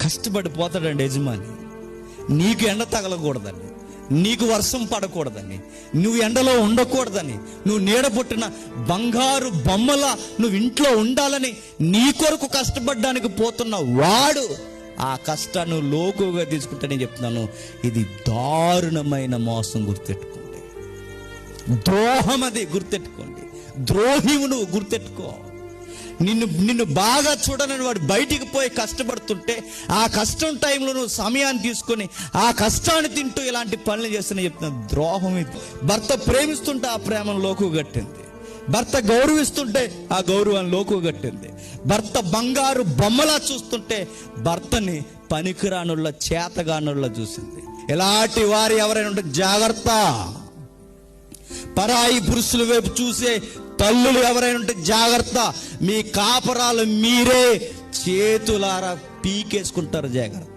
కష్టపడిపోతాడండి యజమాని. నీకు ఎండ తగలకూడదండి, నీకు వర్షం పడకూడదని, నువ్వు ఎండలో ఉండకూడదని, నువ్వు నీడ పుట్టిన బంగారు బొమ్మలా నువ్వు ఇంట్లో ఉండాలని నీ కొరకు కష్టపడడానికి పోతున్న వాడు ఆ కష్టాన్ని లోకుగా తీసుకుంటానని చెప్తున్నాను. ఇది దారుణమైన మోసం. గుర్తెట్టుకోండి, ద్రోహం. అది గుర్తెట్టుకోండి. ద్రోహివు నువ్వు, గుర్తెట్టుకో. నిన్ను బాగా చూడనని వాడు బయటికి పోయి కష్టపడుతుంటే ఆ కష్టం టైంలో నువ్వు సమయాన్ని తీసుకొని ఆ కష్టాన్ని తింటూ ఇలాంటి పనులు చేస్తున్నా చెప్తున్నా. ద్రోహం ఇది. భర్త ప్రేమిస్తుంటే ఆ ప్రేమను లోకు కట్టింది, భర్త గౌరవిస్తుంటే ఆ గౌరవాన్ని లోకు కట్టింది, భర్త బంగారు బొమ్మలా చూస్తుంటే భర్తని పనికిరానుళ్ళ చేతగానుళ్ళ చూసింది. ఇలాంటి వారు ఎవరైనా ఉంటే జాగ్రత్త. పరాయి పురుషుల వైపు చూసే తల్లులు ఎవరైనా ఉంటే జాగ్రత్త. మీ కాపరాలు మీరే చేతులారా పీకేసుకుంటారు, జాగ్రత్త.